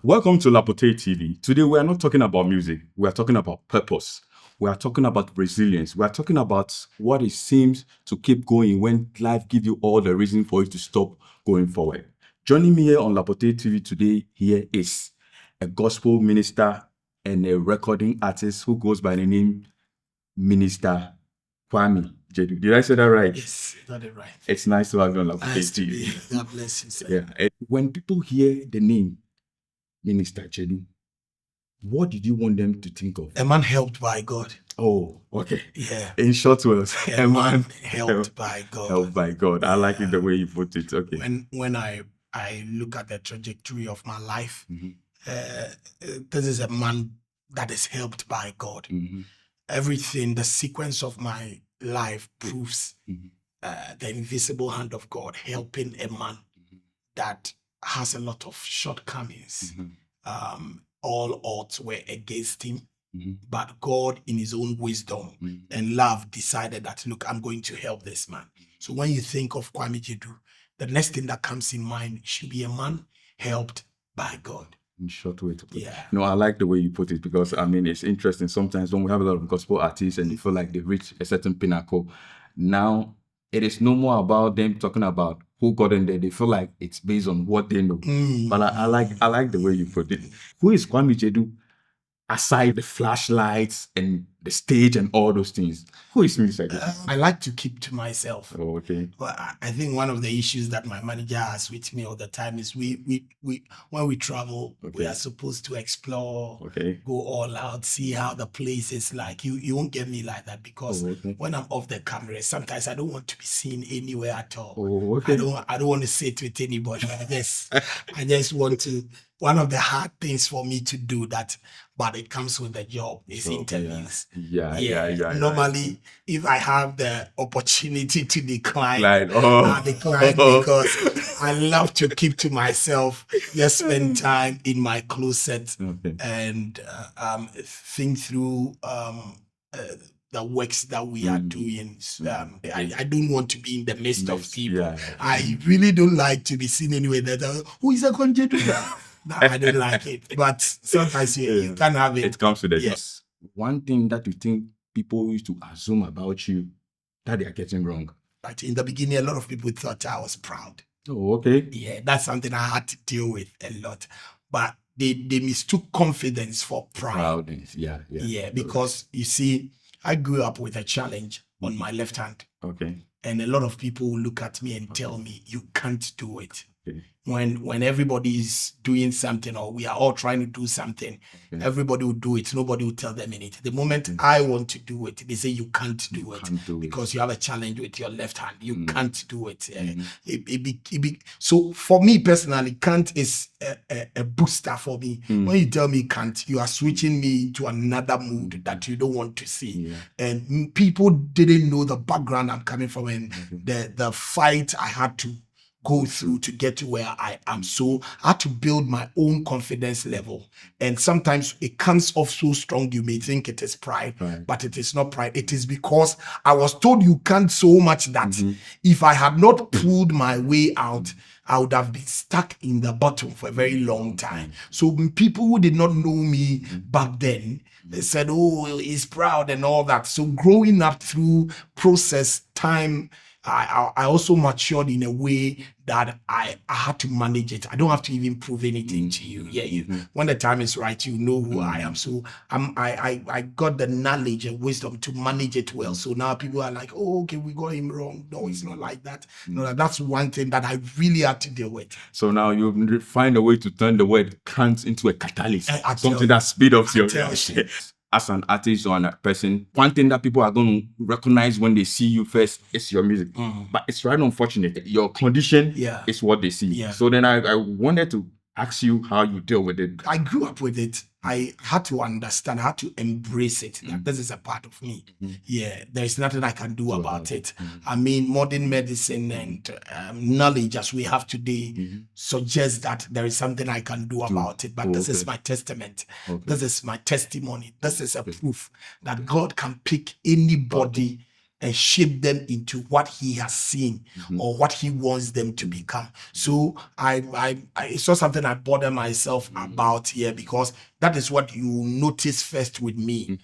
Welcome to LapoteeTV. Today we are not talking about music. We are talking about purpose. We are talking about resilience. We are talking about what it seems to keep going when life gives you all the reason for you to stop going forward. Joining me here on LapoteeTV today here is a gospel minister and a recording artist who goes by the name Minister Quame Gyedu. Did I say that right? Yes, you got it right. It's nice to have you on Nice to be LapoteeTV. here. God bless you, sir. Yeah. When people hear the name Minister Gyedu, what did you want them to think of? A man helped by God. Oh, okay. Yeah. In short words, A man helped by God. helped by God. I like it the way you put it. Okay. When I look at the trajectory of my life, Mhm. this is a man that is helped by God. Mhm. Everything, the sequence of my life proves Mhm. the invisible hand of God helping a man that has a lot of shortcomings. Mhm. All odds were against him, Mhm. but God, in his own wisdom Mhm. and love, decided that, look, I'm going to help this man. So when you think of Quame Gyedu, the next thing that comes in mind should be a man helped by God. In short way to put it. Yeah. No, I like the way you put it because I mean it's interesting. Sometimes when we have a lot of gospel artists and they feel like they've reached a certain pinnacle, now it is no more about them talking about who got in there. They feel like it's based on what they know. But I like the way you put it. Who is Quame Gyedu aside the flashlights and the stage and all those things? Who is Minister Gyedu? I like to keep to myself. Oh, okay. Well, I think one of the issues that my manager has with me all the time is we when we travel, we Okay. are supposed to explore, Okay. go all out, see how the place is like. You won't get me like that because Oh, okay. when I'm off the camera, sometimes I don't want to be seen anywhere at all. Oh, okay. I don't want to sit with anybody. I just want to. One of the hard things for me to do that, but it comes with the job, is So, interviews. Yeah. Normally, if I have the opportunity to decline, Like, I decline because I love to keep to myself, just spend time in my closet Okay. and think through the works that we are doing. I don't want to be in the midst of people. Yeah. I really don't like to be seen anywhere that who is a conjecture? No, I don't like it. But sometimes you can have it. It comes with it. Yes. One thing that you think people used to assume about you that they are getting wrong. But in the beginning, a lot of people thought I was proud. Oh, okay. Yeah, that's something I had to deal with a lot. But they mistook confidence for pride. Proudness. Yeah. Yeah, because you see, I grew up with a challenge on my left hand. Okay. And a lot of people will look at me and tell me, you can't do it. Okay. When everybody is doing something or we are all trying to do something, everybody will do it. Nobody will tell them anything. The moment I want to do it, they say you can't do it because you have a challenge with your left hand. You can't do it. So for me personally, can't is a booster for me. When you tell me can't, you are switching me into another mood that you don't want to see. And people didn't know the background I'm coming from and the fight I had to go through to get to where I am. So I had to build my own confidence level. And sometimes it comes off so strong, you may think it is pride, but it is not pride. It is because I was told you can't so much that if I had not pulled my way out, I would have been stuck in the bottom for a very long time. So people who did not know me back then, they said, oh, he's proud and all that. So growing up through process, time, I also matured in a way that I had to manage it. I don't have to even prove anything to you. Yeah, when the time is right, you know who I am. So I got the knowledge and wisdom to manage it well. So now people are like, oh, okay, we got him wrong. No, it's not like that. No, that's one thing that I really had to deal with. So now you find a way to turn the word can't into a catalyst, something that speed up your reaction. As an artist or a person, one thing that people are going to recognize when they see you first is your music. But it's right unfortunate. Your condition is what they see. So then I wanted to ask you how you deal with it. I grew up with it. I had to understand, I had to embrace it. That this is a part of me. Yeah, there is nothing I can do about it. I mean, modern medicine and knowledge as we have today suggests that there is something I can do about it. But this is my testament. This is my testimony. This is a proof that God can pick anybody and shape them into what he has seen or what he wants them to become. So it's not something I bother myself about here, because that is what you notice first with me.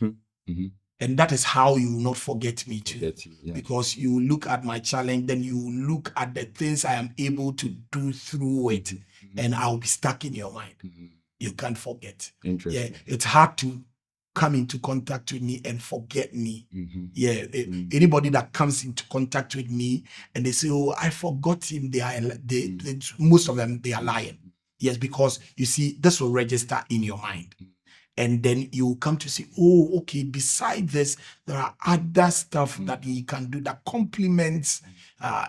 And that is how you will not forget me too. Because you look at my challenge, then you look at the things I am able to do through it, and I'll be stuck in your mind. You can't forget. Yeah, it's hard to come into contact with me and forget me. Yeah, anybody that comes into contact with me and they say, "Oh, I forgot him," most of them, they are lying. Yes, because you see, this will register in your mind. And then you come to see, oh, okay, beside this, there are other stuff that he can do that complements.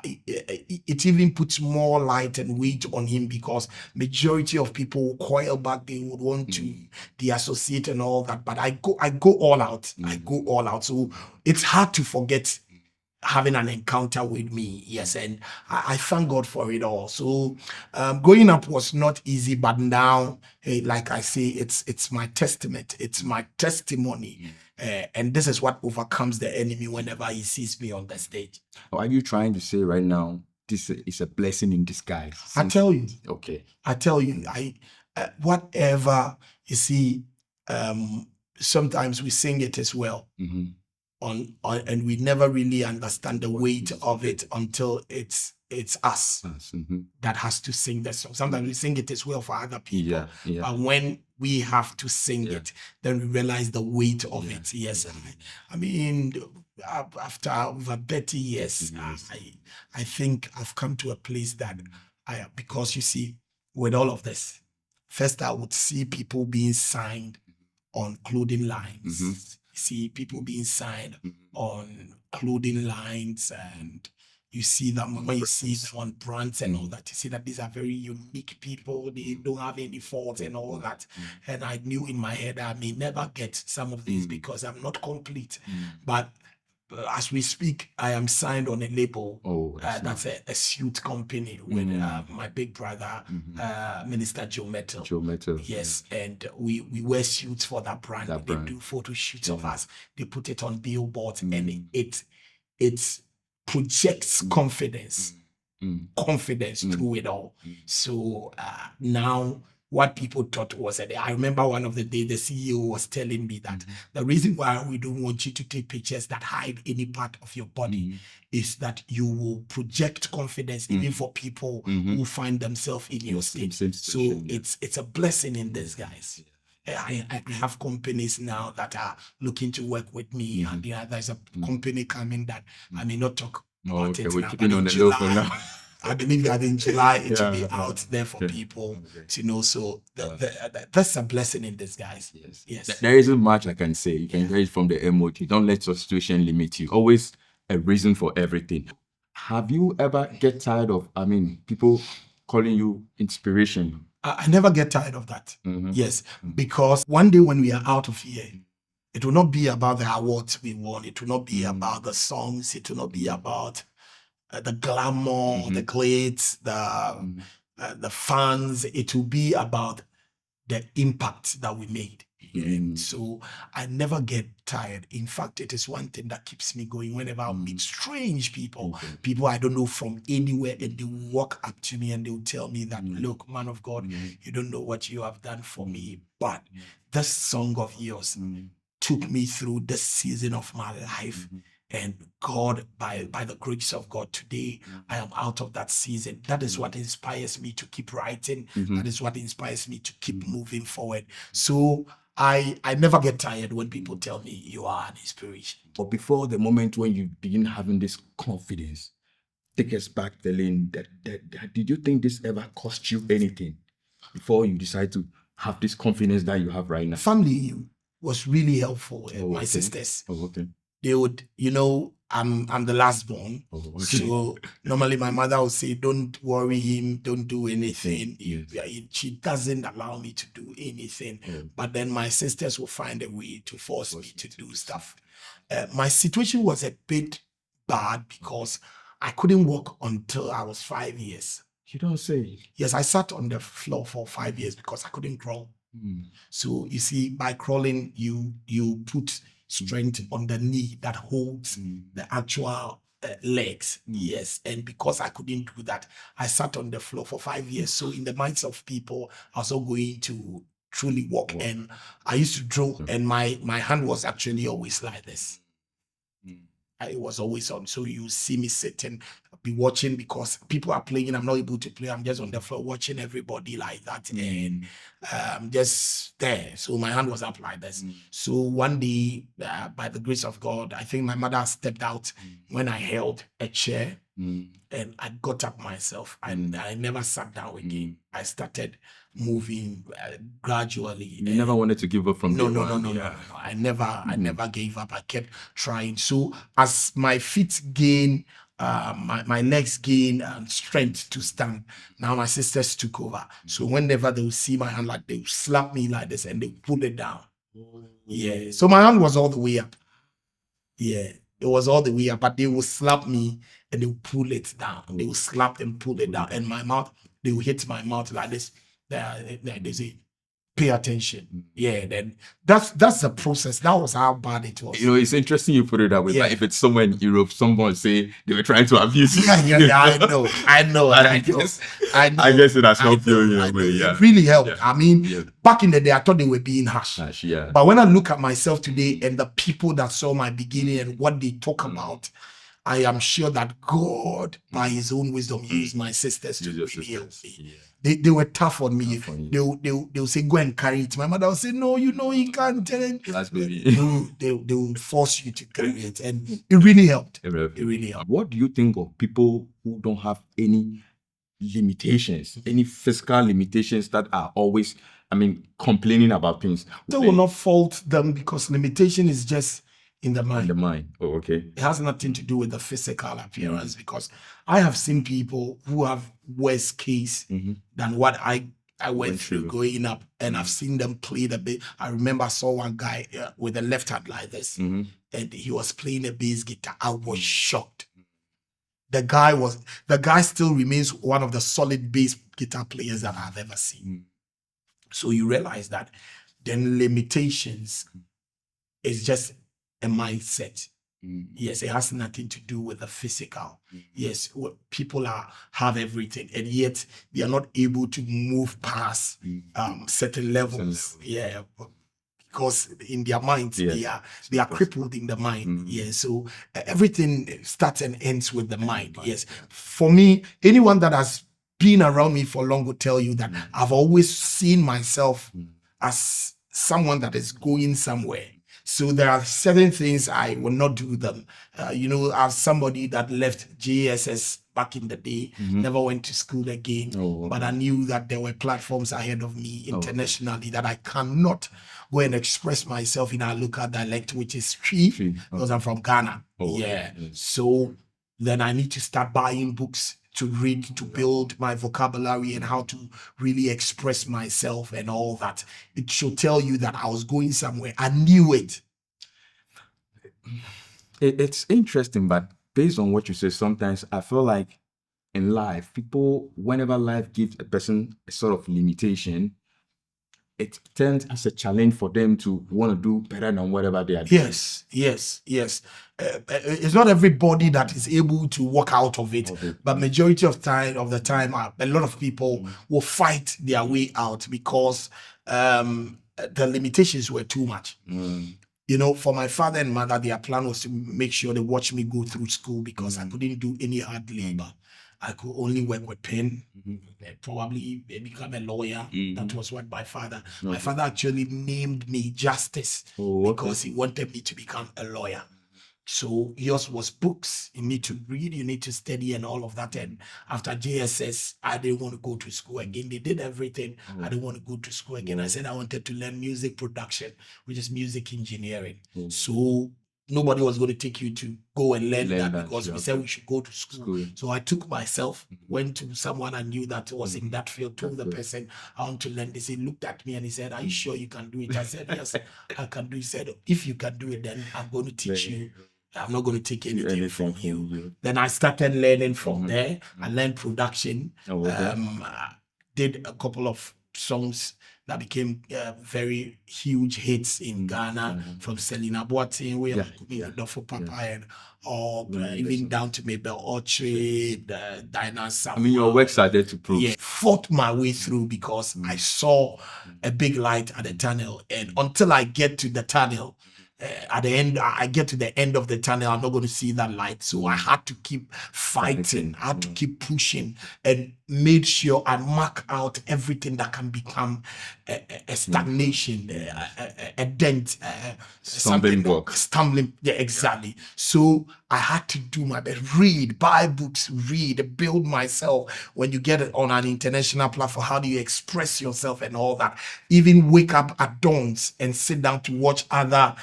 It even puts more light and weight on him, because majority of people coil back, they would want to de-associate and all that. But I go all out. I go all out. So it's hard to forget having an encounter with me. Yes, and I thank God for it all. So growing up was not easy, but now, like I say, it's my testament, it's my testimony, and this is what overcomes the enemy whenever he sees me on the stage. Are you trying to say right now this is a blessing in disguise? I tell you. Okay. I tell you, whatever you see, sometimes we sing it as well. And we never really understand the weight of it until it's us that has to sing the song. Sometimes we sing it as well for other people, but when we have to sing it, then we realize the weight of it. Yes, I mean, after over 30 years, I think I've come to a place that because you see, with all of this, first I would see people being signed on clothing lines. See people being signed on clothing lines, and you see them when you see them on brands and all that, you see that these are very unique people. They don't have any faults and all that. And I knew in my head I may never get some of these because I'm not complete. But as we speak, I am signed on a label. That's a suit company with my big brother, Minister Joe Metal. Yes, and we wear suits for that brand. They do photo shoots of us. They put it on billboards, and it projects confidence through it all. So now, what people thought was that, I remember one of the days the CEO was telling me that the reason why we don't want you to take pictures that hide any part of your body is that you will project confidence even for people who find themselves in your state. So it's a blessing in disguise. I have companies now that are looking to work with me, and there's a company coming that I may not talk about it we're now, keeping but on in the low for July, now. I believe that in July it will be out there for people to know. So that's a blessing in disguise. Yes. There isn't much I can say. You can hear it from the emoji. Don't let your situation limit you. Always a reason for everything. Have you ever get tired of, people calling you inspiration? I never get tired of that. Yes, because one day when we are out of here, it will not be about the awards we won. It will not be about the songs. It will not be about the glamour, the glitz, the fans. It will be about the impact that we made. So I never get tired. In fact, it is one thing that keeps me going whenever I meet strange people, people I don't know from anywhere, and they walk up to me and they'll tell me that, look, man of God, you don't know what you have done for me, but this song of yours took me through this season of my life. And God, by the grace of God, today I am out of that season. That is what inspires me to keep writing. That is what inspires me to keep moving forward. So I never get tired when people tell me you are an inspiration. But before the moment when you begin having this confidence, take us back, Delane, did you think this ever cost you anything before you decide to have this confidence that you have right now? Family was really helpful. My sisters. They would, I'm the last born. So normally my mother would say, don't worry him, don't do anything. She doesn't allow me to do anything. But then my sisters will find a way to force me to do stuff. My situation was a bit bad because I couldn't walk until I was 5 years. You don't say? Yes, I sat on the floor for 5 years because I couldn't crawl. So you see, by crawling, you put strength on the knee that holds the actual legs. Yes. And because I couldn't do that, I sat on the floor for 5 years. So in the minds of people, I was not going to truly walk. And I used to draw, and my hand was actually always like this. It was always on. So you see me sitting, be watching, because people are playing. I'm not able to play. I'm just on the floor watching everybody like that, and just there. So my hand was up like this. So one day, by the grace of God, I think my mother stepped out when I held a chair, and I got up myself, and I never sat down again. I started moving gradually. You never wanted to give up from no. I never gave up. I kept trying. So as my feet gain, my legs gain strength to stand, now my sisters took over. So whenever they would see my hand, like, they would slap me like this and they pull it down. Yeah. So my hand was all the way up. Yeah. It was all the way up, but they would slap me and they would pull it down. They would slap and pull it down. And my mouth, they would hit my mouth like this. They say, pay attention. Yeah, then that's the process. That was how bad it was. You know, it's interesting you put it that way. Like if it's somewhere in Europe, someone say they were trying to abuse you. Yeah, I know. I guess it has helped you in a way. Yeah, it really helped. Yeah. I mean, back in the day, I thought they were being harsh. Yeah. But when I look at myself today and the people that saw my beginning and what they talk about, I am sure that God, by His own wisdom, used my sisters to really help me. They were tough on me. They'll say, go and carry it. My mother will say, no, you can't. That's baby. They will force you to carry it. And it really helped. It really helped. What do you think of people who don't have any limitations, any physical limitations that are always, complaining about things? They will not fault them, because limitation is just in the mind. Oh, okay. It has nothing to do with the physical appearance, because I have seen people who have worse case than what I went through growing up, and I've seen them play the bass. I remember I saw one guy with a left hand like this, and he was playing a bass guitar. I was shocked. The guy still remains one of the solid bass guitar players that I've ever seen. So you realize that then limitations is just a mindset. Yes, it has nothing to do with the physical. Yes, people have everything, and yet they are not able to move past certain levels. Yeah, because in their minds they are crippled in the mind. Yeah, so everything starts and ends with the mind. Yes, for me, anyone that has been around me for long will tell you that I've always seen myself as someone that is going somewhere. So there are certain things I will not do them. As somebody that left JSS back in the day, never went to school again, but I knew that there were platforms ahead of me internationally that I cannot go and express myself in our local dialect, which is Tree, because I'm from Ghana. So then I need to start buying books to read, to build my vocabulary and how to really express myself and all that. It should tell you that I was going somewhere. I knew it. It's interesting, but based on what you say, sometimes I feel like in life, people, whenever life gives a person a sort of limitation, it turns as a challenge for them to want to do better than whatever they are doing. Yes. It's not everybody that is able to walk out of it, but majority of the time, a lot of people will fight their way out because the limitations were too much. For my father and mother, their plan was to make sure they watch me go through school, because I couldn't do any hard labor. I could only work with pen, probably become a lawyer. That was what my father actually named me Justice, because he wanted me to become a lawyer. So yours was books. You need to read, you need to study and all of that. And after JSS, I didn't want to go to school again. They did everything. I didn't want to go to school again. I said I wanted to learn music production, which is music engineering. So nobody was going to take you to go and learn that, because we said we should go to school. So I took myself, went to someone I knew that was in that field, told the person I want to learn this. He looked at me and he said, are you sure you can do it? I said, yes, I can do it. He said, if you can do it, then I'm going to teach you. I'm not going to take anything from you. Then I started learning from there. I learned production. I did a couple of songs that became very huge hits in Ghana, from Selena Boateng, for Papa, and or even down to Mabel Orchard, Dinah Samuel. I mean, your works are there to prove. Yeah, fought my way through because I saw a big light at the tunnel, and until I get to the tunnel, at the end, I get to the end of the tunnel, I'm not going to see that light. So I had to keep fighting. I had to keep pushing, and made sure I mark out everything that can become a stagnation, a dent, stumbling block. Yeah, exactly. So I had to do my best. Read, buy books, read, build myself. When you get it on an international platform, how do you express yourself and all that? Even wake up at dawns and sit down to watch other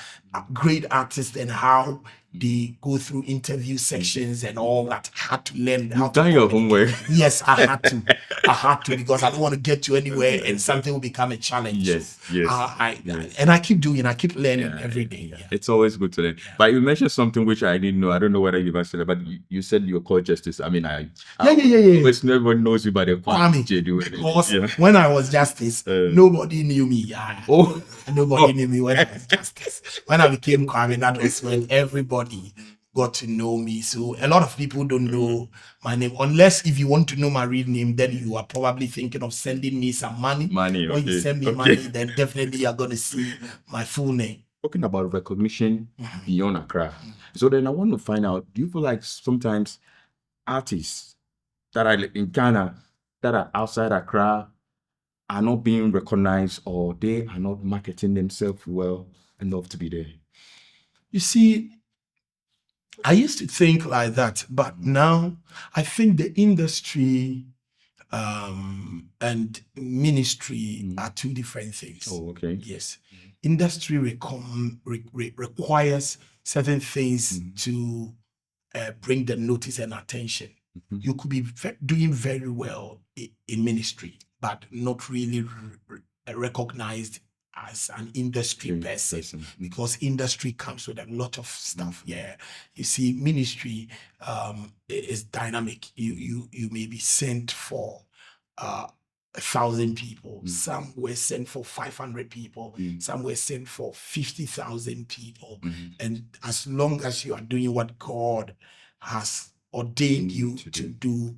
great artists and how they go through interview sections and all that. I had to learn how You've done your homework. Yes, I had to. I had to, because I don't want to get to anywhere and something will become a challenge. Yes, so, yes. And I keep doing, I keep learning every day. Yeah. It's always good to learn. But you mentioned something which I didn't know. I don't know whether you've answered it, but you said you're called Justice. I mean, always everyone knows you by the Quame Gyedu. Because when I was Justice, nobody knew me. Nobody knew me when I was Justice. When I became Quame, that was when everybody got to know me. So a lot of people don't know my name, unless if you want to know my real name, then you are probably thinking of sending me some money. When you send me money, then definitely you're going to see my full name. Talking about recognition beyond Accra. So then I want to find out, do you feel like sometimes artists that are in Ghana, that are outside Accra, are not being recognized, or they are not marketing themselves well enough to be there? You see, I used to think like that, but now I think the industry and ministry are two different things. Oh, okay. Yes. Industry requires certain things to bring the notice and attention. You could be doing very well in ministry, but not really recognized as an industry person, because industry comes with a lot of stuff. Yeah, you see, ministry is dynamic. You may be sent for 1,000 people. Some were sent for 500 people. Some were sent for 50,000 people. And as long as you are doing what God has ordained you to do,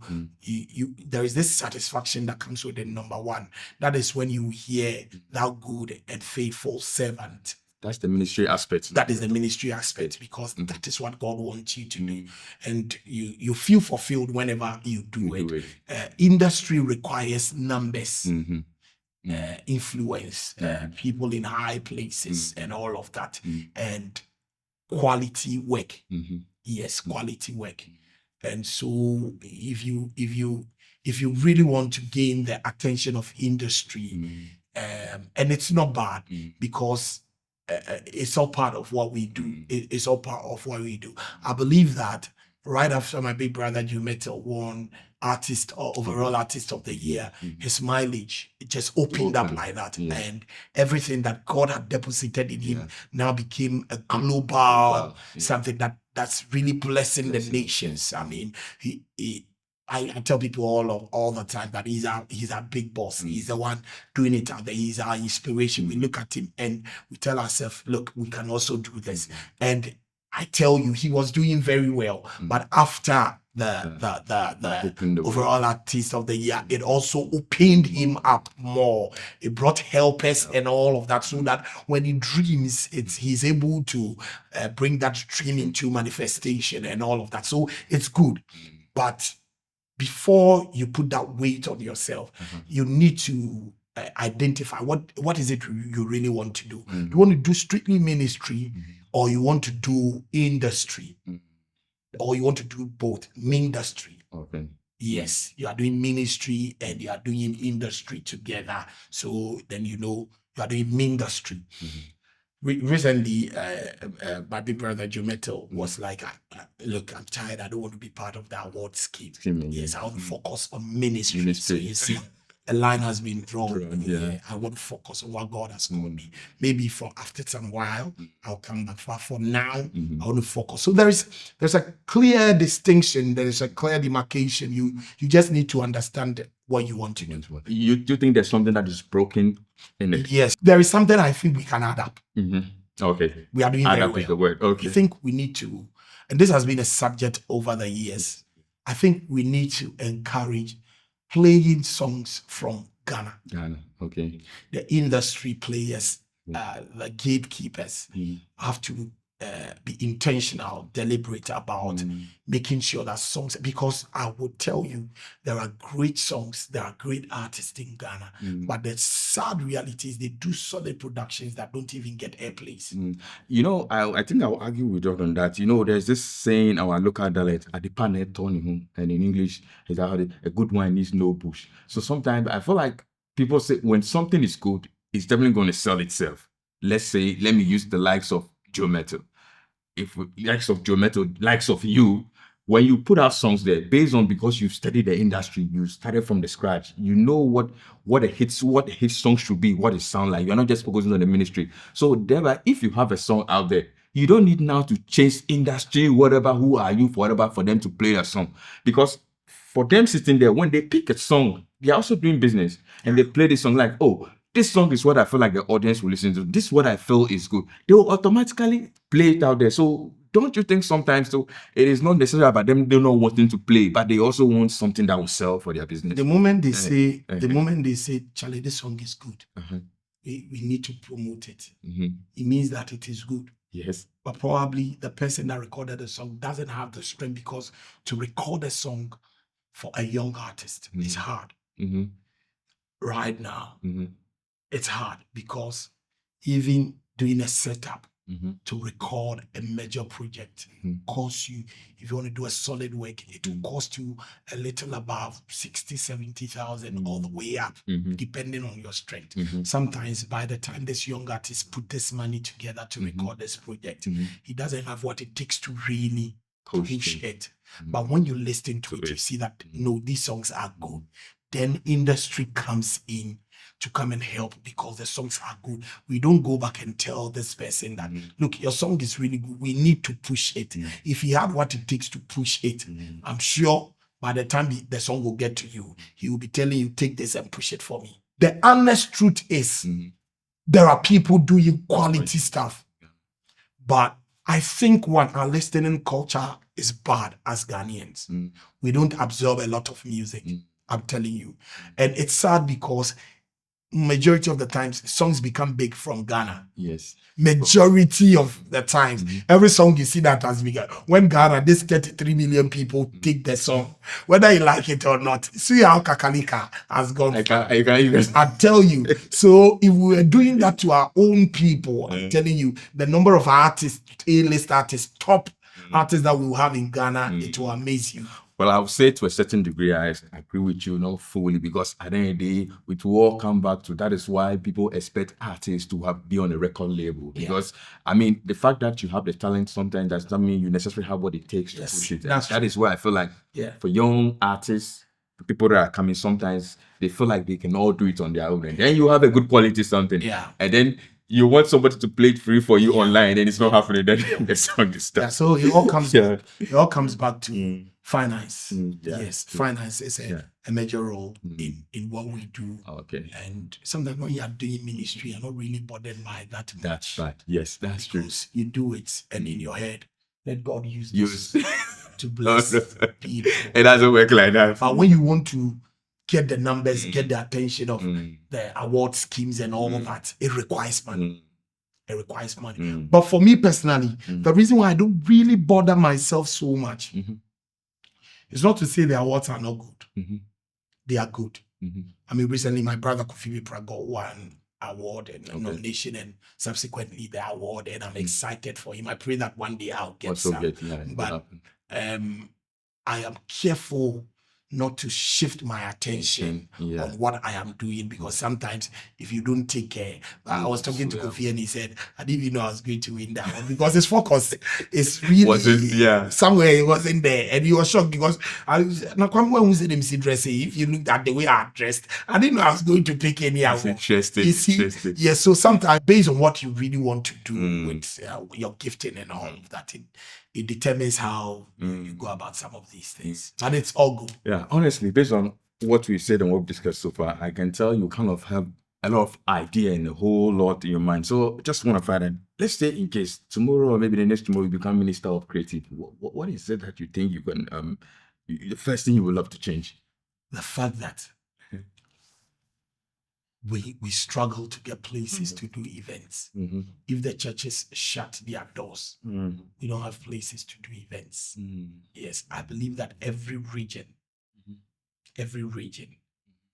there is this satisfaction that comes with it. Number one, that is when you hear thou good and faithful servant. That's the ministry aspect. That is the ministry aspect, because that is what God wants you to do, and you feel fulfilled whenever you do it. Industry requires numbers, influence, people in high places, and all of that, and quality work. Yes, quality work. And so if you really want to gain the attention of industry, and it's not bad, because it's all part of what we do. It's all part of what we do. I believe that right after my big brother Jumetel won artist or overall artist of the year, his mileage, it just opened up like that, and everything that God had deposited in him now became a global something that's really blessing the nations. I mean, I tell people all the time that he's our big boss. He's the one doing it out there. He's our inspiration. We look at him and we tell ourselves, look, we can also do this. And I tell you, he was doing very well. But after the overall artist of the year, it also opened him up more. It brought helpers and all of that, so that when he dreams, he's able to bring that dream into manifestation and all of that. So it's good. But before you put that weight on yourself, you need to identify what is it you really want to do. You want to do strictly ministry, or you want to do industry, or you want to do both. Industry. Okay. Yes, you are doing ministry and you are doing industry together. So then you are doing industry. Recently, my big brother Jumetel was like, look, I'm tired. I don't want to be part of the award scheme. Yes, I want to focus on ministry. So you see, a line has been drawn. I want to focus on what God has called me. Maybe after some while, I'll come back. But for now, I want to focus. So there's a clear distinction. There is a clear demarcation. You just need to understand what you want to do. You do think there's something that is broken in it? Yes, there is something I think we can add up. Okay. We are doing Add very up is well. the word. Okay. I think we need to, and this has been a subject over the years. I think we need to encourage playing songs from Ghana. Ghana. Okay. The industry players, the gatekeepers, have to be intentional, deliberate about making sure that songs, because I would tell you, there are great songs, there are great artists in Ghana, but the sad reality is they do solid productions that don't even get airplays. You know, I think I'll argue with John on that. You know, there's this saying, our local dialect, and in English, is that a good wine needs no bush. So sometimes I feel like people say when something is good, it's definitely going to sell itself. Let's say, let me use the likes of Joe Metal. If likes of Joe Metal, likes of you, when you put out songs there, based on because you've studied the industry, you started from the scratch, you know what a hit song should be, what it sound like. You're not just focusing on the ministry. So thereby, if you have a song out there, you don't need now to chase industry, whatever, who are you, whatever, for them to play a song. Because for them sitting there, when they pick a song, they're also doing business. And they play this song like, oh, this song is what I feel like the audience will listen to. This is what I feel is good. They will automatically play it out there. So don't you think sometimes though, it is not necessarily about them they're not wanting to play, but they also want something that will sell for their business. The moment they say, Charlie, this song is good, we need to promote it. It means that it is good. Yes. But probably the person that recorded the song doesn't have the strength, because to record a song for a young artist is hard. Right now, it's hard, because even doing a setup to record a major project costs you, if you want to do a solid work, it will cost you a little above 60, 70,000 all the way up, depending on your strength. Sometimes by the time this young artist put this money together to record this project, he doesn't have what it takes to really push it. But when you listen to it, you see that, no, these songs are good. Then industry comes in to come and help, because the songs are good. We don't go back and tell this person that, look, your song is really good. We need to push it. If he had what it takes to push it, I'm sure by the time the song will get to you, he will be telling you, take this and push it for me. The honest truth is, there are people doing quality stuff. But I think our listening culture is bad as Ghanaians. We don't absorb a lot of music. I'm telling you. And it's sad, because majority of the times songs become big from Ghana. Yes. Majority of the times. Every song you see that has begun. When Ghana, this 33 million people take the song, whether you like it or not. See how Kakalika has gone. I tell you. So if we were doing that to our own people, I'm telling you, the number of artists, A-list artists, top artists that we will have in Ghana, it will amaze you. Well, I would say to a certain degree, I agree with you, not fully, because at the end of the day, it will all come back to that is why people expect artists to be on a record label. Because, I mean, the fact that you have the talent sometimes doesn't mean you necessarily have what it takes to push it. That is why I feel like for young artists, people that are coming, sometimes they feel like they can all do it on their own. And then you have a good quality something. And then you want somebody to play it free for you online, and it's not happening. Then the song is stuck. So it all comes it all comes back to finance. Yes, finance is a major role in what we do. And sometimes when you are doing ministry, you're not really bothered by that much. That's right. Yes, that's true. You do it, and in your head, let God use this to bless people. It doesn't work like that. But when you want to get the numbers, get the attention of the award schemes and all of that, it requires money. It requires money. But for me personally, the reason why I don't really bother myself so much is not to say the awards are not good. They are good. I mean, recently my brother Kofi Bipra got one award and nomination, and subsequently the award, and I'm excited for him. I pray that one day I'll get some. But I am careful not to shift my attention on what I am doing, because sometimes if you don't take care, I was talking to Kofi and he said, I didn't even know I was going to win that one, because his focus is really somewhere it wasn't there, and he was shocked because if you looked at the way I dressed, I didn't know I was going to pick any award. Interesting. You see, yes. So sometimes based on what you really want to do with your gifting and all of that, it determines how you go about some of these things. And it's all good. Yeah, honestly, based on what we said and what we discussed so far, I can tell you kind of have a lot of idea and a whole lot in your mind. So just want to find out, let's say in case tomorrow or maybe the next tomorrow you become Minister of Creative, what is it that you think you can, the first thing you would love to change? The fact that we struggle to get places to do events. If the churches shut their doors, we don't have places to do events. Yes, I believe that every region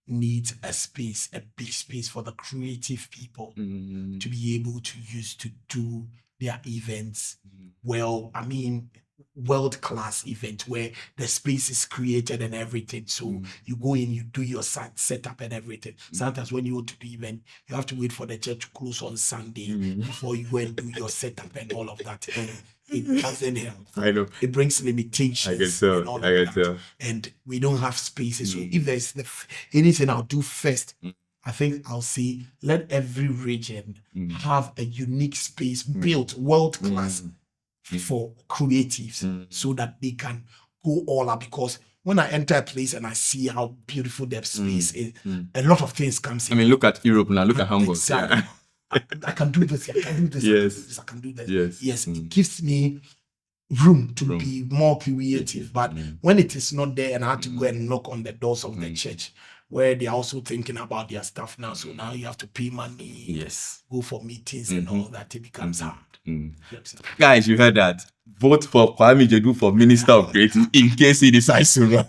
needs a space, a big space for the creative people to be able to use to do their events well. I mean, world-class event where the space is created and everything. So you go in, you do your setup and everything. Sometimes when you want to do event, you have to wait for the church to close on Sunday before you go and do your setup and all of that. And it doesn't help. I know. It brings limitations. I can tell. And all of that. And we don't have spaces. So if there's anything I'll do first, I think I'll say let every region have a unique space built world-class for creatives so that they can go all out. Because when I enter a place and I see how beautiful their space is, a lot of things comes in. I mean, look at Europe now. Look at Hamburg. Exactly. Yeah. I can do this. I can do this. Yes. I can do this. Yes. Yes. It gives me room to be more creative. But when it is not there and I have to go and knock on the doors of the church, where they're also thinking about their stuff now. So now you have to pay money, Yes. go for meetings and all that. It becomes hard. Guys, you heard that. Vote for Quame Gyedu for Minister of Creative in case he decides to run.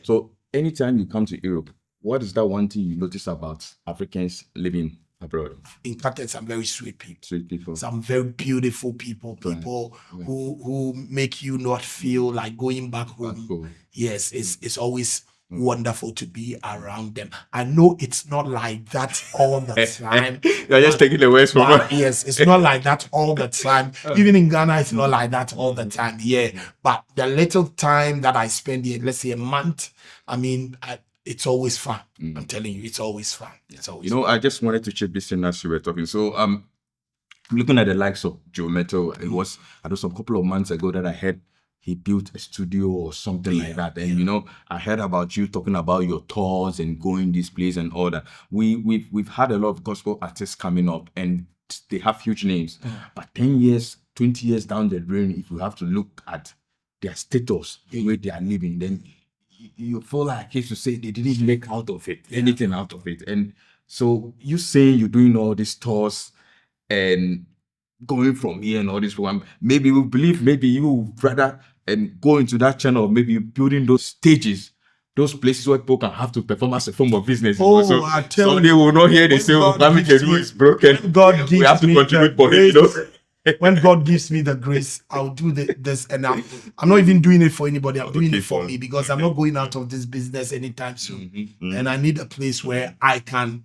So anytime you come to Europe, what is that one thing you notice about Africans living abroad? In fact, some very sweet people. Sweet people. Some very beautiful people. Who make you not feel like going back home. Yes, it's always wonderful to be around them. I know it's not like that all the time. You're just taking the words from us. Yes, it's not like that all the time. Even in Ghana, it's not like that all the time. Yeah, but the little time that I spend here, let's say a month, I mean, it's always fun. I'm telling you, it's always fun. It's always fun. I just wanted to chip this in as you were talking. So looking at the likes of Joe Metal, it was some couple of months ago that I heard he built a studio or something like that. And I heard about you talking about your tours and going this place and all that. We've had a lot of gospel artists coming up and they have huge names. But 10 years, 20 years down the drain, if you have to look at their status, the way they are living, then you feel like you to say they didn't make out of it, anything out of it. And so you say you're doing all these tours and going from here and all this program, maybe we believe maybe you would rather go into that channel, maybe building those stages, those places where people can have to perform as a form of business. So I tell someday will not hear they say, Quame Gyedu is broken. God we have to contribute for it. When God gives me the grace, I'll do this, and I'm not even doing it for anybody. I'm doing it for me because I'm not going out of this business anytime soon. And I need a place where I can,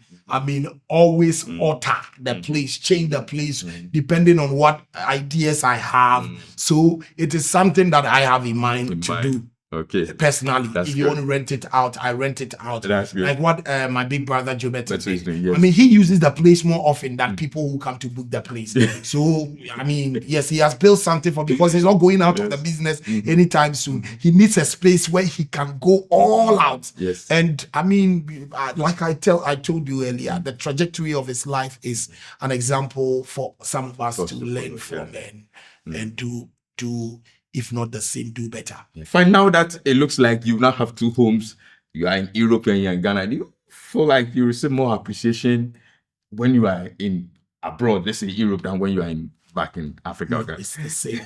always alter the place, change the place, depending on what ideas I have. So it is something that I have in mind to do. Okay. Personally, if you want to rent it out, I rent it out. That's good. Like what my big brother Joe Metal did. Yes. He uses the place more often than people who come to book the place. So, yes, he has built something because he's not going out of the business anytime soon. He needs a space where he can go all out. Yes. And like I told you earlier, the trajectory of his life is an example for some of us to learn from and do. If not the same, do better. Fine. Now that it looks like you now have two homes, you are in Europe and you're in Ghana, do you feel like you receive more appreciation when you are in abroad, let's say Europe, than when you are back in Africa? No, it's the same.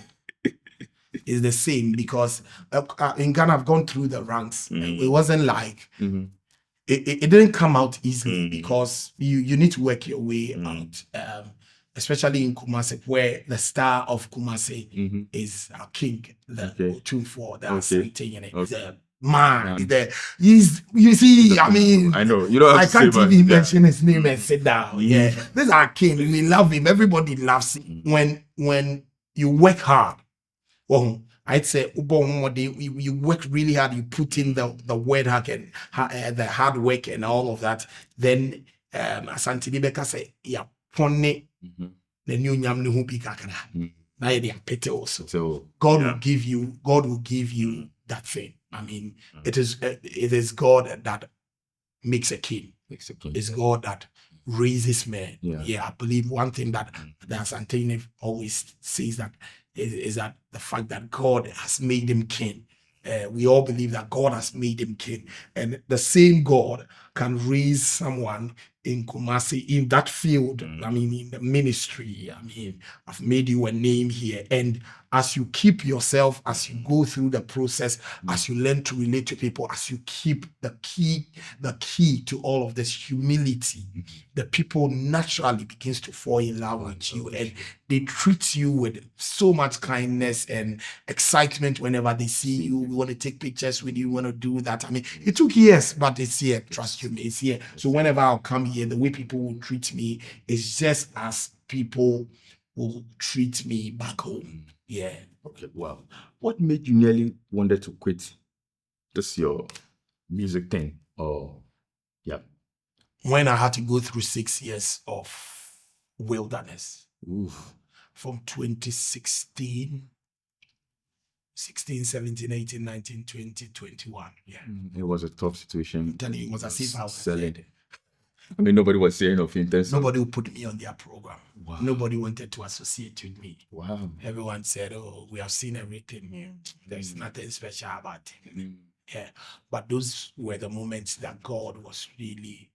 It's the same because in Ghana, I've gone through the ranks. It wasn't like, it didn't come out easily because you need to work your way out. Especially in Kumasi, where the star of Kumasi is our king, the Otumfuo, the Asante, the man. You see, I know. You don't have I to can't even mention his name and sit down. Yeah, this is our king. We love him. Everybody loves him. When you work hard, well, I'd say you work really hard. You put in the word hard and the hard work and all of that. Then Asante Dibeka say, yeah, pone. The new nyam no be kakra. Na ye dey pete also. So God will give you that thing. I mean, it is God that makes a king. It's God that raises men. Yeah, I believe one thing that Santini always says that is that the fact that God has made him king. We all believe that God has made him king, and the same God can raise someone in Kumasi in that field. I mean, in the ministry. I mean, I've made you a name here, and as you keep yourself, as you go through the process, as you learn to relate to people, as you keep the key to all of this humility, the people naturally begins to fall in love with you, and they treat you with so much kindness and excitement whenever they see you. We want to take pictures with you, we want to do that. I mean, it took years, but it's here. Trust you me, it's here. So whenever I'll come here, the way people will treat me is just as people will treat me back home. Yeah. Okay, wow. What made you nearly wanted to quit this your music thing? Or yeah. When I had to go through 6 years of wilderness. Oof. From 2016, 17, 18, 19, 20, 21. Yeah. It was a tough situation. I'm telling you, it was as if I was selling. dead. I mean, nobody was saying of intense. Nobody would put me on their program. Wow. Nobody wanted to associate with me. Wow. Everyone said, "Oh, we have seen everything. There's nothing special about it." Yeah. But those were the moments that God was really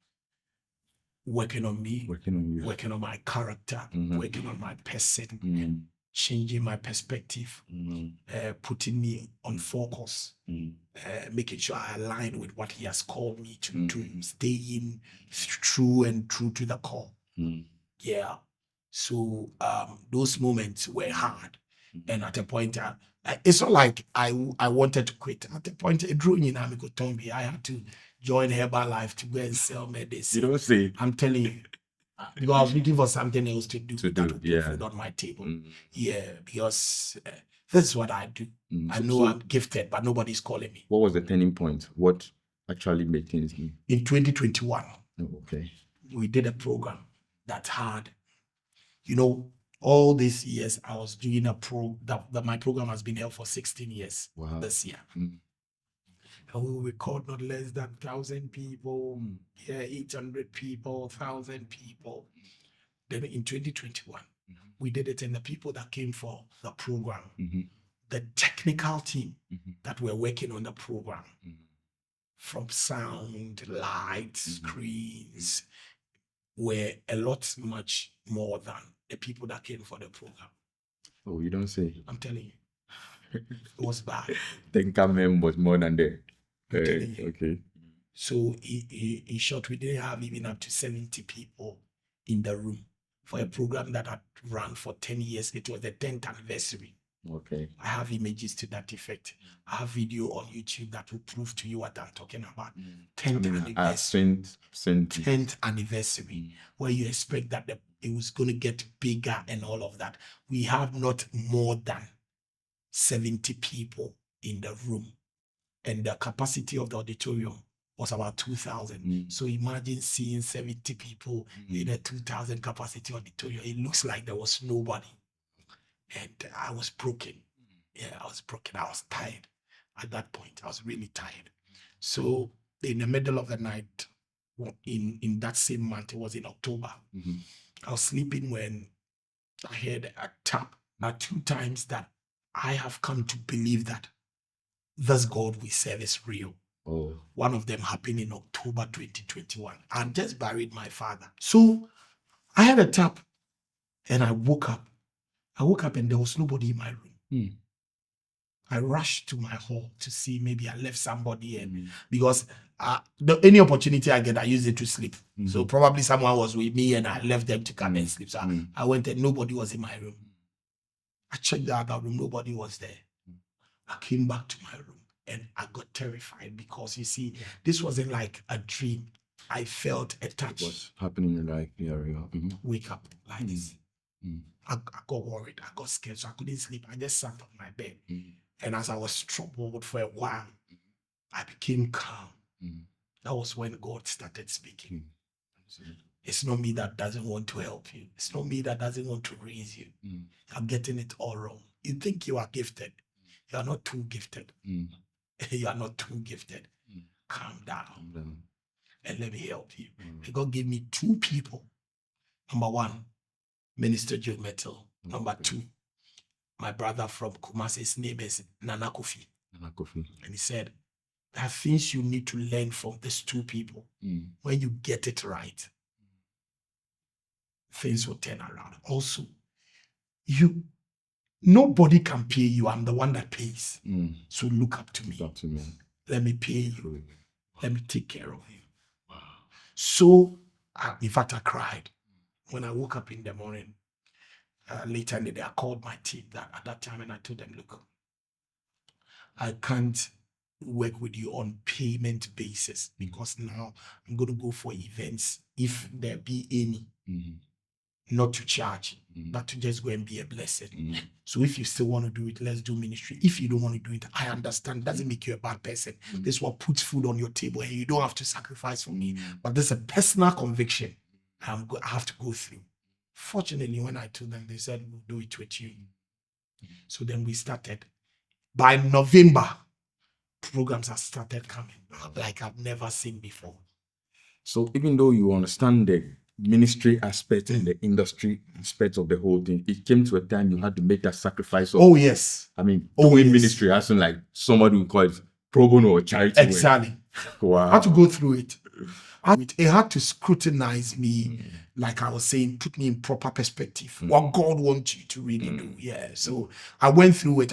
working on me, Working on you. working on my character, working on my person, changing my perspective, putting me on focus, making sure I align with what He has called me to do, staying true and true to the call. Yeah. So those moments were hard, and at a point, it's not like I wanted to quit. At a point, it drew in. I had to join Herbalife to go and sell medicine. You don't say. I'm telling you. Because I was looking for something else to do that would put food on my table. Yeah, because this is what I do. I know I'm gifted, but nobody's calling me. What was the turning point? What actually made things new? In 2021, okay, we did a program that had, all these years I was doing that my program has been held for 16 years this year. And we will record not less than 1,000 people, 800 people, 1,000 people. Then in 2021, we did it, and the people that came for the program, the technical team that were working on the program, from sound, lights, screens, were a lot much more than the people that came for the program. Oh, you don't say. I'm telling you. It was bad. The camera was more than there. Okay. So in short, we didn't have even up to 70 people in the room for a program that had run for 10 years. It was the 10th anniversary. Okay. I have images to that effect. I have video on YouTube that will prove to you what I'm talking about. 10th anniversary. 10th anniversary, where you expect that it was going to get bigger and all of that. We have not more than 70 people in the room, and the capacity of the auditorium was about 2,000. So imagine seeing 70 people in a 2,000 capacity auditorium. It looks like there was nobody. And I was broken. Yeah, I was broken. I was tired at that point. I was really tired. So in the middle of the night, in that same month, it was in October, I was sleeping when I heard a tap. Now 2 times that I have come to believe that this God we serve is real. One of them happened in October 2021. I had just buried my father. So I had a tap, and I woke up. And there was nobody in my room. I rushed to my hall to see maybe I left somebody in, because any opportunity I get, I use it to sleep. So probably someone was with me and I left them to come and sleep. So I went and nobody was in my room. I checked the other room, nobody was there. I came back to my room and I got terrified, because you see, this wasn't like a dream. I felt a touch. What's happening in life? Wake up like this. I got worried. I got scared, so I couldn't sleep. I just sat on my bed. And as I was troubled for a while, I became calm. That was when God started speaking. It's not me that doesn't want to help you. It's not me that doesn't want to raise you. You're getting it all wrong. You think you are gifted. You are not too gifted. You are not too gifted. Calm down. And let me help you. And God gave me 2 people. Number 1, Minister Joe Metal. Number 2, my brother from Kumasi. His name is Nana Kofi. And he said, there are things you need to learn from these 2 people. When you get it right, things will turn around. Also, nobody can pay you. I'm the one that pays. So look up to me. Let me pay you. Let me take care of you. Wow. So, in fact, I cried when I woke up in the morning. Later in the day, I called my team at that time and I told them, look, I can't work with you on payment basis because now I'm going to go for events if there be any. Not to charge, but to just go and be a blessing. So if you still want to do it, let's do ministry. If you don't want to do it, I understand. It doesn't make you a bad person. This is what puts food on your table and you don't have to sacrifice for me. But there's a personal conviction I have to go through. Fortunately, when I told them, they said, we'll do it with you. So then we started. By November, programs have started coming like I've never seen before. So even though you understand the ministry aspect and the industry aspect of the whole thing, it came to a time you had to make that sacrifice. Yes. I mean, doing ministry as in like somebody who calls pro bono or charity. Exactly. Wow. I had to go through it. It had to scrutinize me, like I was saying, put me in proper perspective. What God wants you to really do. Yeah. So I went through it.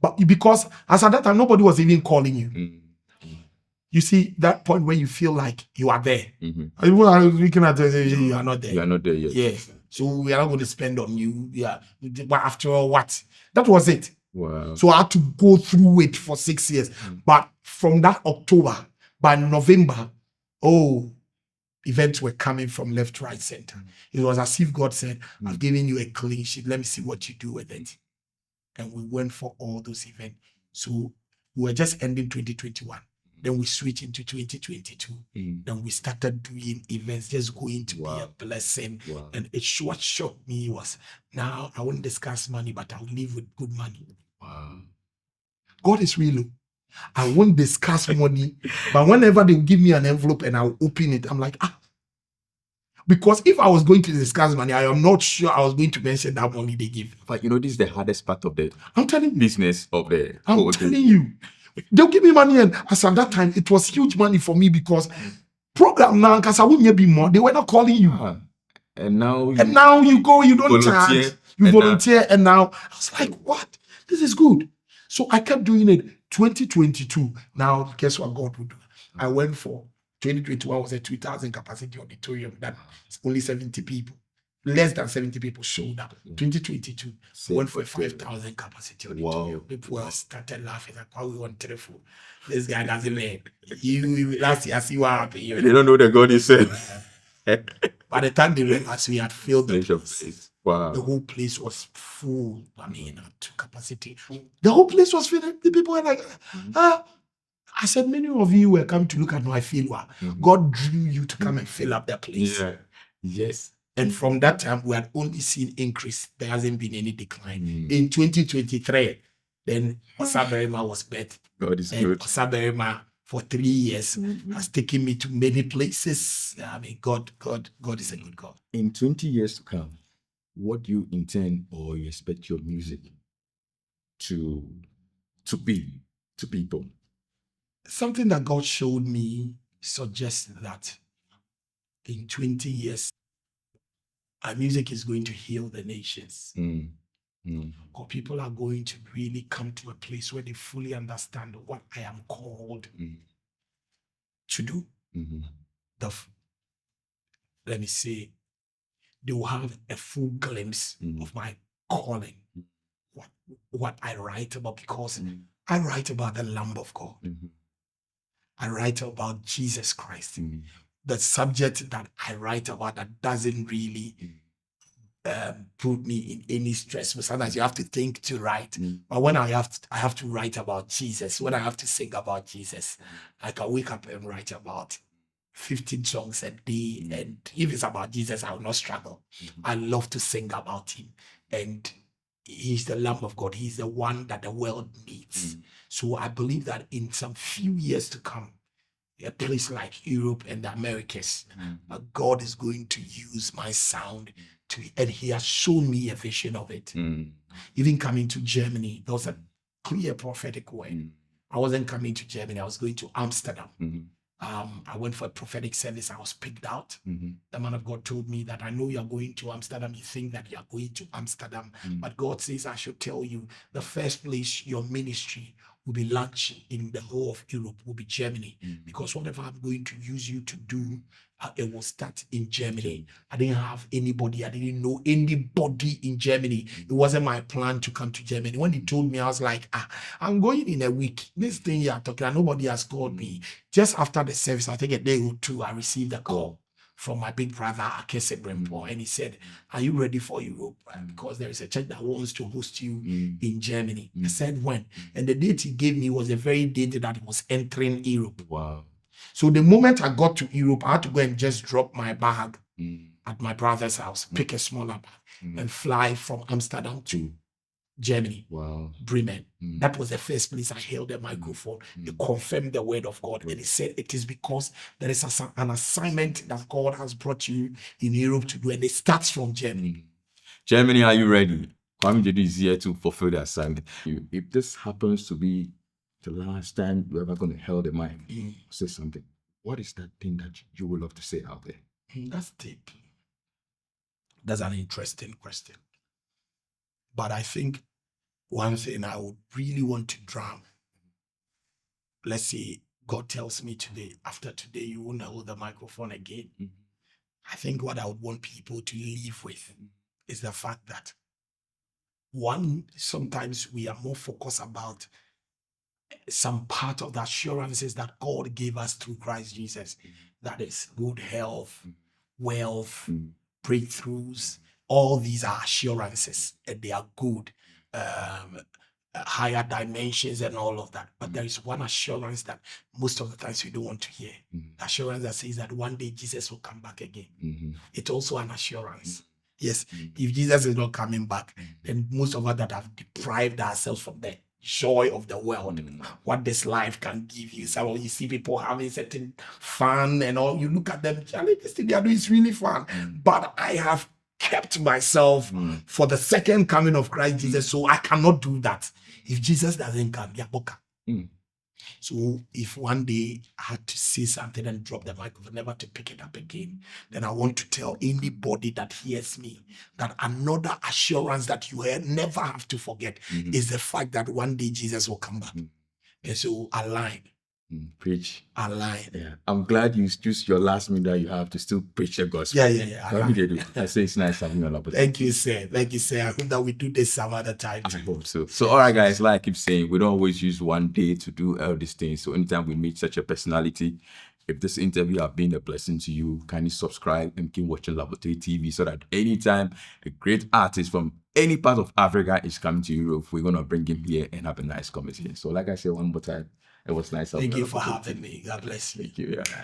But because as at that time, nobody was even calling you. You see that point when you feel like you are there. People are looking at you are not there. You are not there yet. Yeah. So we are not going to spend on you. Yeah. But after all, what? That was it. Wow. So I had to go through it for 6 years. But from that October, by November, events were coming from left, right, center. It was as if God said, I've given you a clean sheet. Let me see what you do with it. And we went for all those events. So we were just ending 2021. Then we switched into 2022. Then we started doing events, just going to be a blessing. And what shocked me was, now I won't discuss money, but I'll live with good money. Wow. God is real. I won't discuss money, but whenever they give me an envelope and I'll open it, I'm like, Because if I was going to discuss money, I am not sure I was going to mention that money they give. But this is the hardest part of the business of the I'm telling you. They'll give me money, and as at that time, it was huge money for me because program now, because I wouldn't be more. They were not calling you. And now you go, you don't charge. You volunteer, and now I was like, what? This is good. So I kept doing it. 2022. Now, guess what God would do? I went for 2021 was a 2,000 capacity auditorium. That's only 70 people. Less than 70 people showed up. 2022 went for a 12,000 capacity auditorium. People started laughing like, why we want telephone? This guy doesn't learn. You last year, see what happened. They don't know the God is said. By the time they realized we had filled the place. Wow. The whole place was full. I mean, to capacity. The whole place was filled. The people were like, I said, many of you were coming to look at my failure. God drew you to come and fill up that place. Yeah. Yes. And from that time, we had only seen increase. There hasn't been any decline. In 2023, then Osaberima was birthed. God is and good. Osaberima, for 3 years, has taken me to many places. I mean, God is a good God. In 20 years to come, what do you intend or you expect your music to be to people? Something that God showed me suggests that in 20 years, our music is going to heal the nations. Or people are going to really come to a place where they fully understand what I am called to do. Let me say, they will have a full glimpse of my calling, what I write about, because I write about the Lamb of God. I write about Jesus Christ. The subject that I write about that doesn't really put me in any stress. But sometimes you have to think to write. But when I have to write about Jesus, when I have to sing about Jesus, I can wake up and write about 15 songs a day. And if it's about Jesus, I will not struggle. I love to sing about him. And He's the Lamb of God. He's the one that the world needs. So I believe that in some few years to come, a place like Europe and the Americas, God is going to use my sound and He has shown me a vision of it. Even coming to Germany, there was a clear prophetic word. I wasn't coming to Germany, I was going to Amsterdam. I went for a prophetic service. I was picked out. The man of God told me that I know you are going to Amsterdam. You think that you are going to Amsterdam, but God says I should tell you the first place your ministry will be launched in the whole of Europe will be Germany, because whatever I'm going to use you to do, it will start in Germany. I didn't have anybody. I didn't know anybody in Germany. It wasn't my plan to come to Germany. When he told me, I was like, I'm going in a week. This thing you are talking, nobody has called me. Just after the service, I think a day or two, I received a call from my big brother, Akese Brempo, and he said, are you ready for Europe? Because there is a church that wants to host you in Germany. I said, when? And the date he gave me was the very date that he was entering Europe. Wow. So the moment I got to Europe, I had to go and just drop my bag at my brother's house, pick a smaller bag, and fly from Amsterdam to Germany. Wow. Bremen. That was the first place I held the microphone. It confirmed the word of God. And he said, it is because there is an assignment that God has brought you in Europe to do. And it starts from Germany. Germany, are you ready? Quame Gyedu is here to fulfill the assignment. If this happens to be the last time you're ever going to hold the mic, say something. What is that thing that you would love to say out there? That's deep. That's an interesting question. But I think one thing I would really want to drown, let's say God tells me today, after today, you won't hold the microphone again. I think what I would want people to live with is the fact that, one, sometimes we are more focused about some part of the assurances that God gave us through Christ Jesus. That is good health, wealth, breakthroughs. All these are assurances and they are good. Higher dimensions and all of that. But there is one assurance that most of the times we don't want to hear. The assurance that says that one day Jesus will come back again. It's also an assurance. Yes, if Jesus is not coming back, then most of us that have deprived ourselves from the joy of the world, what this life can give you. So you see people having certain fun and all, you look at them, Charlie, this thing they are doing is really fun. But I have kept myself for the second coming of Christ Jesus, so I cannot do that. If Jesus doesn't come, yaboka. So if one day I had to say something and drop the microphone, never to pick it up again, then I want to tell anybody that hears me that another assurance that you never have to forget is the fact that one day Jesus will come back. And so align. Preach. Align. Yeah. I'm glad you used your last minute that you have to still preach the gospel. I say it's nice having you on Lapotee. Thank you, sir. Thank you, sir. I hope that we do this some other time. I hope so. So, all right, guys, like I keep saying, we don't always use one day to do all these things. So anytime we meet such a personality, if this interview has been a blessing to you, kindly subscribe and keep watching LapoteeTV so that anytime a great artist from any part of Africa is coming to Europe, we're going to bring him here and have a nice conversation. So like I said one more time, it was nice. Thank you for having me. God bless you. Thank you. Yeah.